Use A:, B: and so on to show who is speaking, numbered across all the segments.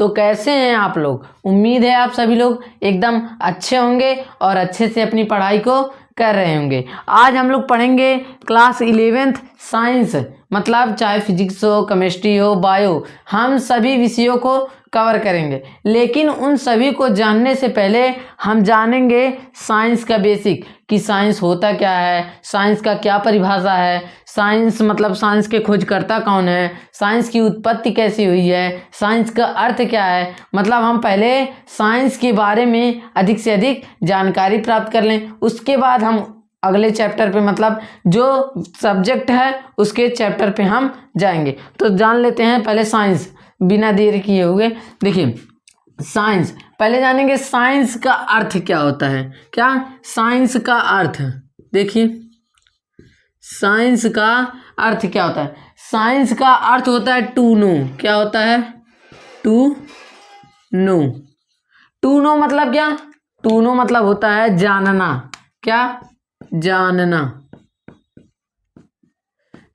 A: तो कैसे हैं आप लोग? उम्मीद है आप सभी लोग एकदम अच्छे होंगे और अच्छे से अपनी पढ़ाई को कर रहे होंगे। आज हम लोग पढ़ेंगे क्लास 11th साइंस, मतलब चाहे फिजिक्स हो, केमिस्ट्री हो, बायो, हम सभी विषयों को कवर करेंगे। लेकिन उन सभी को जानने से पहले हम जानेंगे साइंस का बेसिक, कि साइंस होता क्या है, साइंस का क्या परिभाषा है, साइंस मतलब साइंस के खोजकर्ता कौन है, साइंस की उत्पत्ति कैसी हुई है, साइंस का अर्थ क्या है। मतलब हम पहले साइंस के बारे में अधिक से अधिक जानकारी प्राप्त कर लें, उसके बाद हम अगले चैप्टर पे, मतलब जो सब्जेक्ट है उसके चैप्टर पे हम जाएंगे। तो जान लेते हैं पहले साइंस, बिना देर किए हुए। देखिए साइंस, पहले जानेंगे साइंस का अर्थ क्या होता है। क्या साइंस का अर्थ, देखिए साइंस का अर्थ क्या होता है। साइंस का अर्थ होता है टू नो। क्या होता है? To know. टू नो मतलब क्या? टू नो मतलब होता है जानना। क्या? जानना।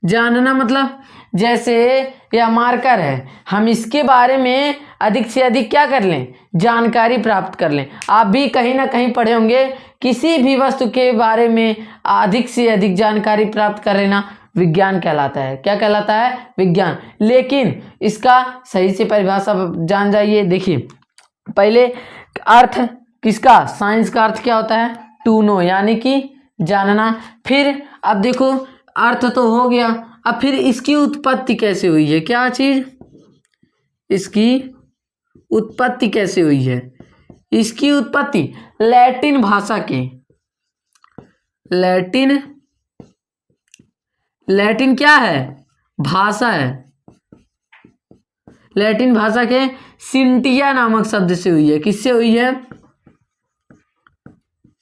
A: जानना मतलब जैसे यह मार्कर है, हम इसके बारे में अधिक से अधिक क्या कर लें? जानकारी प्राप्त कर लें। आप भी कहीं ना कहीं पढ़े होंगे, किसी भी वस्तु के बारे में अधिक से अधिक जानकारी प्राप्त कर लेना विज्ञान कहलाता है। क्या कहलाता है? विज्ञान। लेकिन इसका सही से परिभाषा जान जाइए। देखिए पहले अर्थ किसका, साइंस का अर्थ क्या होता है? टू नो, यानी कि जानना। फिर अब देखो अर्थ तो हो गया, अब फिर इसकी उत्पत्ति कैसे हुई है? क्या चीज? इसकी उत्पत्ति कैसे हुई है? इसकी उत्पत्ति लैटिन भाषा के, लैटिन क्या है? भाषा है। लैटिन भाषा के सिंटिया नामक शब्द से हुई है। किससे हुई है?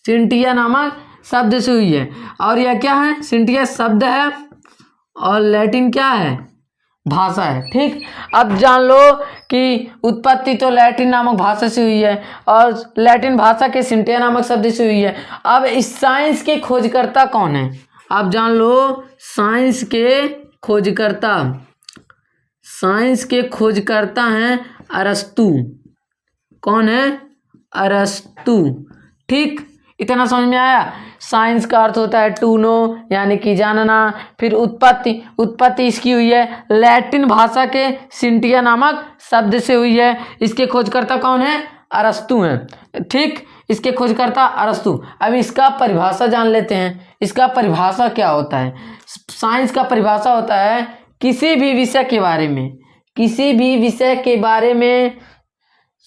A: सिंटिया नामक शब्द से हुई है। और यह क्या है? सिंटिया शब्द है और लैटिन क्या है? भाषा है। ठीक, अब जान लो कि उत्पत्ति तो लैटिन नामक भाषा से हुई है और लैटिन भाषा के सिंटिया नामक शब्द से हुई है। अब इस साइंस के खोजकर्ता कौन है? आप जान लो साइंस के खोजकर्ता, साइंस के खोजकर्ता हैं अरस्तु। कौन है? अरस्तु। ठीक, इतना समझ में आया। साइंस का अर्थ होता है टू नो, यानी कि जानना। फिर उत्पत्ति इसकी हुई है लैटिन भाषा के सिंटिया नामक शब्द से हुई है। इसके खोजकर्ता कौन है? अरस्तु हैं। ठीक, इसके खोजकर्ता अरस्तु। अब इसका परिभाषा जान लेते हैं। इसका परिभाषा क्या होता है? साइंस का परिभाषा होता है किसी भी विषय के बारे में, किसी भी विषय के बारे में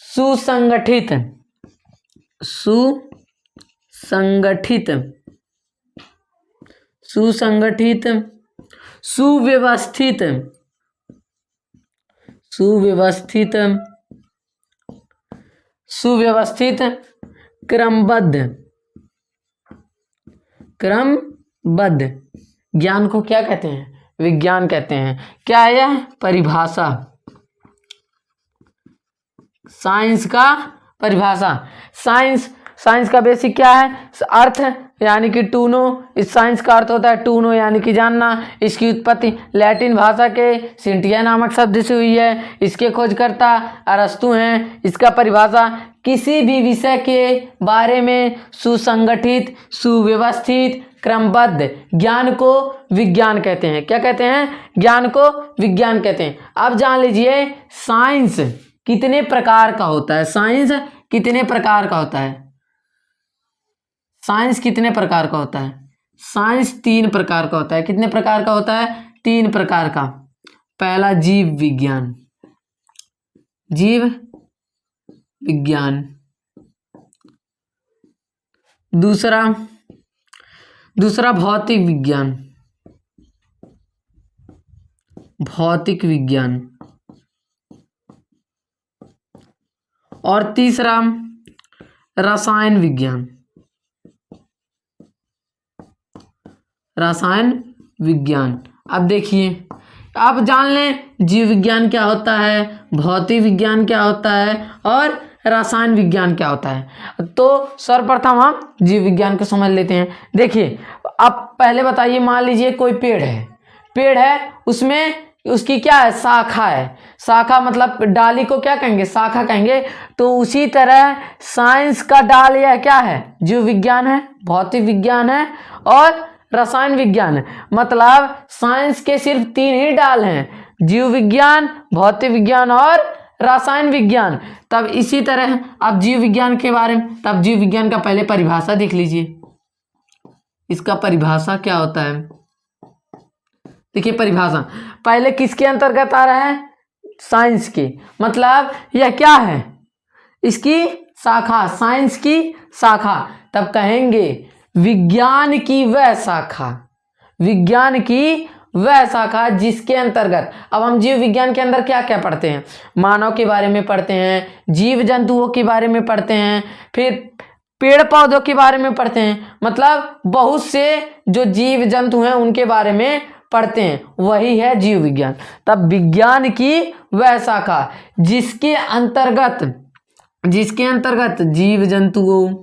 A: सुसंगठित, सुव्यवस्थित, क्रमबद्ध ज्ञान को क्या कहते हैं? विज्ञान कहते हैं। क्या है यह परिभाषा? साइंस का परिभाषा। साइंस का बेसिक क्या है? अर्थ, यानी कि टू नो। इस साइंस का अर्थ होता है टू नो, यानी कि जानना। इसकी उत्पत्ति लैटिन भाषा के सिंटिया नामक शब्द से हुई है। इसके खोजकर्ता अरस्तु हैं। इसका परिभाषा किसी भी विषय के बारे में सुसंगठित, सुव्यवस्थित, क्रमबद्ध ज्ञान को विज्ञान कहते हैं। क्या कहते हैं? ज्ञान को विज्ञान कहते हैं। अब जान लीजिए साइंस कितने प्रकार का होता है। साइंस कितने प्रकार का होता है? साइंस कितने प्रकार का होता है? साइंस 3 प्रकार का होता है। कितने प्रकार का होता है? 3 प्रकार का। पहला जीव विज्ञान, दूसरा भौतिक विज्ञान, और तीसरा रसायन विज्ञान। अब देखिए, आप जान लें जीव विज्ञान क्या होता है, भौतिक विज्ञान क्या होता है और रसायन विज्ञान क्या होता है। तो सर्वप्रथम हम जीव विज्ञान को समझ लेते हैं। देखिए, आप पहले बताइए, मान लीजिए कोई पेड़ है, उसमें उसकी क्या है, शाखा है। शाखा मतलब डाली को क्या कहेंगे, शाखा कहेंगे। तो उसी तरह साइंस का डाल यह क्या है, जीव विज्ञान है, भौतिक विज्ञान है और रसायन विज्ञान है। मतलब साइंस के सिर्फ 3 ही डाल हैं, जीव विज्ञान, भौतिक विज्ञान और रसायन विज्ञान। तब इसी तरह अब जीव विज्ञान के बारे में, तब जीव विज्ञान का पहले परिभाषा देख लीजिए। इसका परिभाषा क्या होता है, देखिए परिभाषा पहले किसके अंतर्गत आ रहा है, साइंस के। मतलब यह क्या है, इसकी शाखा, साइंस की शाखा। तब कहेंगे विज्ञान की वह शाखा, विज्ञान की वह शाखा जिसके अंतर्गत, अब हम जीव विज्ञान के अंदर क्या क्या पढ़ते हैं, मानव के बारे में पढ़ते हैं, जीव जंतुओं के बारे में पढ़ते हैं, फिर पेड़ पौधों के बारे में पढ़ते हैं। मतलब बहुत से जो जीव जंतु हैं उनके बारे में पढ़ते हैं, वही है जीव विज्ञान। तब विज्ञान की वह शाखा जिसके अंतर्गत जीव जंतुओं,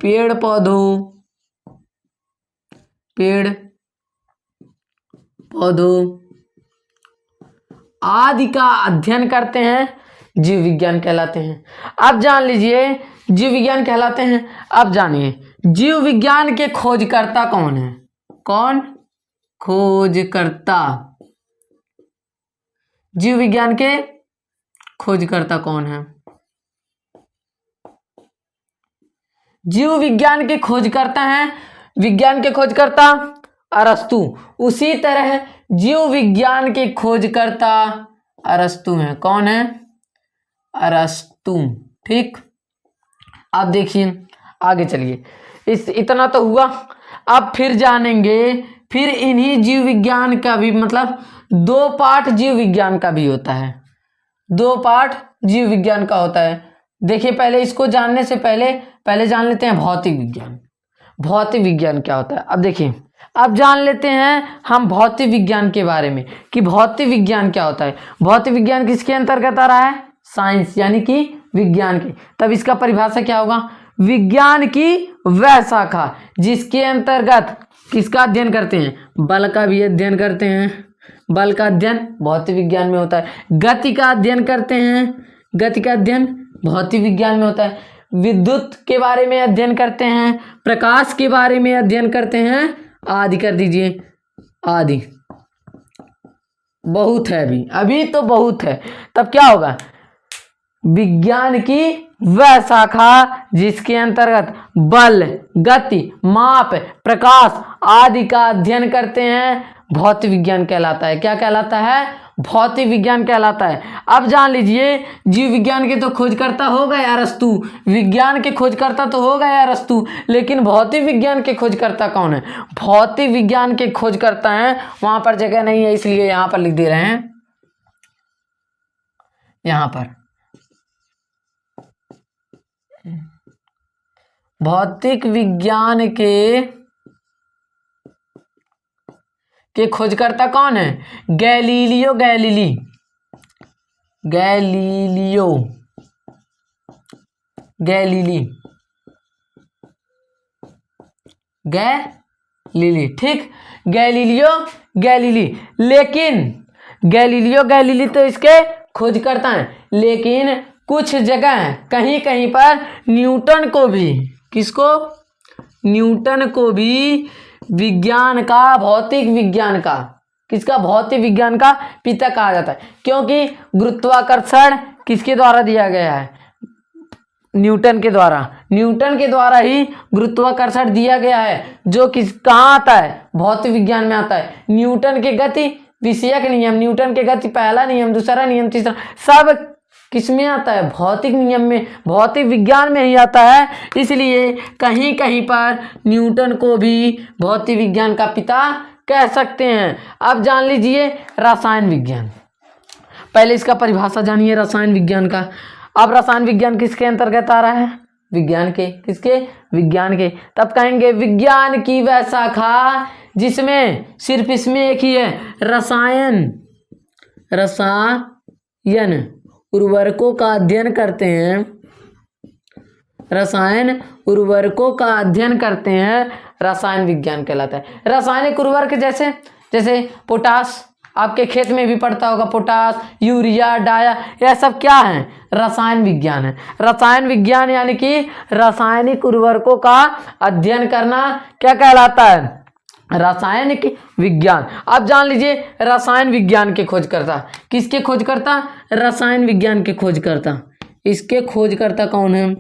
A: पेड़ पौधों आदि का अध्ययन करते हैं, जीव विज्ञान कहलाते हैं। अब जान लीजिए जीव विज्ञान कहलाते हैं। अब जानिए जीव विज्ञान के खोजकर्ता कौन है, कौन खोजकर्ता, जीव विज्ञान के खोजकर्ता कौन है। जीव विज्ञान के खोजकर्ता हैं, विज्ञान के खोजकर्ता अरस्तु। उसी तरह जीव विज्ञान के खोजकर्ता अरस्तु हैं। कौन है, अरस्तु। ठीक, अब देखिए आगे चलिए, इतना तो हुआ। अब फिर जानेंगे, फिर इन्हीं जीव विज्ञान का भी मतलब 2 पार्ट जीव विज्ञान का भी होता है, 2 पार्ट जीव विज्ञान का होता है। देखिए पहले इसको जानने से पहले जान लेते हैं भौतिक विज्ञान। भौतिक विज्ञान क्या होता है, अब देखिए, अब जान लेते हैं हम भौतिक विज्ञान के बारे में कि भौतिक विज्ञान क्या होता है। भौतिक विज्ञान किसके अंतर्गत आ रहा है, साइंस यानी कि विज्ञान की। तब इसका परिभाषा क्या होगा, विज्ञान की वह शाखा जिसके अंतर्गत किसका अध्ययन करते हैं, बल का भी अध्ययन करते हैं, बल का अध्ययन भौतिक विज्ञान में होता है। गति का अध्ययन करते हैं, गति का अध्ययन भौतिक विज्ञान में होता है। विद्युत के बारे में अध्ययन करते हैं, प्रकाश के बारे में अध्ययन करते हैं, आदि कर दीजिए, आदि। बहुत है अभी तो बहुत है। तब क्या होगा, विज्ञान की वह शाखा जिसके अंतर्गत बल, गति, माप, प्रकाश आदि का अध्ययन करते हैं, भौतिक विज्ञान कहलाता है। क्या कहलाता है, भौतिक विज्ञान कहलाता है। अब जान लीजिए जीव विज्ञान के तो खोजकर्ता हो गए अरस्तु, विज्ञान के खोजकर्ता तो हो गए अरस्तु, लेकिन भौतिक विज्ञान के खोजकर्ता कौन है। भौतिक विज्ञान के खोजकर्ता हैं, वहां पर जगह नहीं है इसलिए यहां पर लिख दे रहे हैं, यहां पर भौतिक विज्ञान के खोजकर्ता कौन है, गैलीलियो गैलीली। ठीक, गैलीली। लेकिन गैलीलियो गैलीली तो इसके खोजकर्ता हैं, लेकिन कुछ जगह कहीं कहीं पर न्यूटन को भी, किसको, न्यूटन को भी विज्ञान का, भौतिक विज्ञान का, किसका, भौतिक विज्ञान का पिता कहा जाता है। क्योंकि गुरुत्वाकर्षण किसके द्वारा दिया गया है, न्यूटन के द्वारा ही गुरुत्वाकर्षण दिया गया है, जो कहाँ आता है, भौतिक विज्ञान में आता है। न्यूटन के गति विषयक नियम, न्यूटन के गति पहला नियम, दूसरा नियम, तीसरा, सब किसमें आता है, भौतिक नियम में, भौतिक विज्ञान में ही आता है। इसलिए कहीं कहीं पर न्यूटन को भी भौतिक विज्ञान का पिता कह सकते हैं। अब जान लीजिए रसायन विज्ञान, पहले इसका परिभाषा जानिए रसायन विज्ञान का। अब रसायन विज्ञान किसके अंतर्गत आ रहा है, विज्ञान के, किसके, विज्ञान के। तब कहेंगे विज्ञान की वह शाखा जिसमें सिर्फ इसमें एक ही है, रसायन उर्वरकों का अध्ययन करते हैं, रसायन उर्वरकों का अध्ययन करते हैं रसायन विज्ञान कहलाता है। रासायनिक उर्वरक जैसे जैसे पोटास, आपके खेत में भी पड़ता होगा पोटास, यूरिया, डाया, यह सब क्या है? रसायन विज्ञान है। रसायन विज्ञान यानी कि रासायनिक उर्वरकों का अध्ययन करना क्या कहलाता है? रासायनिक विज्ञान। आप जान लीजिए रसायन विज्ञान के खोजकर्ता, किसके खोजकर्ता? रसायन विज्ञान के खोजकर्ता। इसके खोजकर्ता कौन है?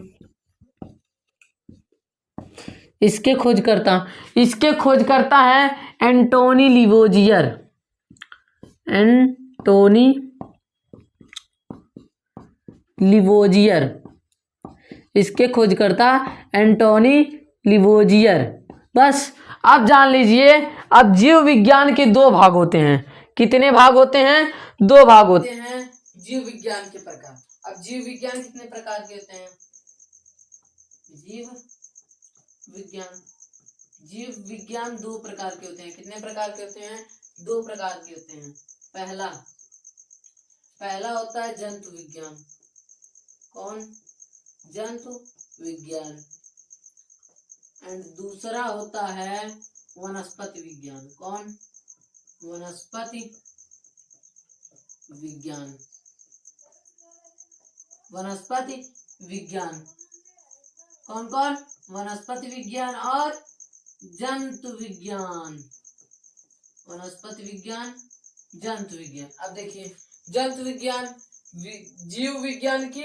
A: इसके खोजकर्ता है एंटोनी लिवोजियर। एंटोनी लिवोजियर, इसके खोजकर्ता एंटोनी लिवोजियर। बस आप जान लीजिए। अब जीव विज्ञान के दो भाग होते हैं। कितने भाग होते हैं? दो भाग होते हैं जीव विज्ञान के प्रकार। अब जीव विज्ञान कितने प्रकार के होते हैं? जीव विज्ञान दो प्रकार के होते हैं। कितने प्रकार के होते हैं? दो प्रकार के होते हैं। पहला होता है जंतु विज्ञान। कौन? जंतु विज्ञान। एंड दूसरा होता है वनस्पति विज्ञान। कौन? वनस्पति विज्ञान। वनस्पति विज्ञान कौन कौन? वनस्पति विज्ञान और जंतु विज्ञान। वनस्पति विज्ञान, जंतु विज्ञान। अब देखिए जंतु विज्ञान जीव विज्ञान की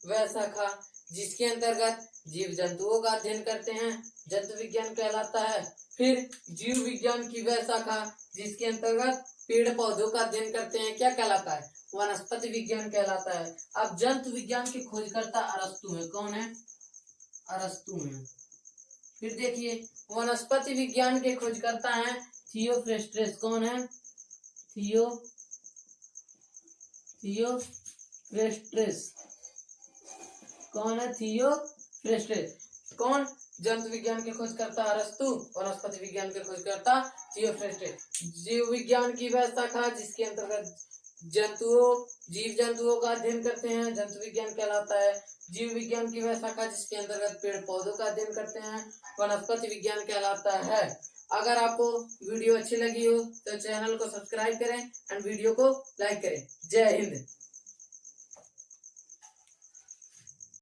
A: वह शाखा जिसके अंतर्गत जीव जंतुओं का अध्ययन करते हैं, जंतु विज्ञान कहलाता है। फिर जीव विज्ञान की वह शाखा जिसके अंतर्गत पेड़ पौधों का अध्ययन करते हैं, क्या कहलाता है? वनस्पति विज्ञान कहलाता है। अब जंतु विज्ञान के खोजकर्ता अरस्तु है। कौन है? अरस्तु है। फिर देखिए वनस्पति विज्ञान के खोजकर्ता हैं थियोफ्रेस्टस। कौन है? थियोफ्रेस्टस। कौन है? थियोफ्रेस्टस। कौन? जंतु विज्ञान के खोजकर्ता अरस्तु, वनस्पति विज्ञान के खोजकर्ता थियोफ्रेस्टस। जीव विज्ञान की वह शाखा जिसके अंतर्गत जीव जंतुओं का अध्ययन करते हैं, जंतु विज्ञान कहलाता है। जीव विज्ञान की वह शाखा जिसके अंतर्गत पेड़ पौधों का अध्ययन करते हैं, वनस्पति विज्ञान कहलाता है। अगर आपको वीडियो अच्छी लगी हो तो चैनल को सब्सक्राइब करें एंड वीडियो को लाइक करें। जय हिंद।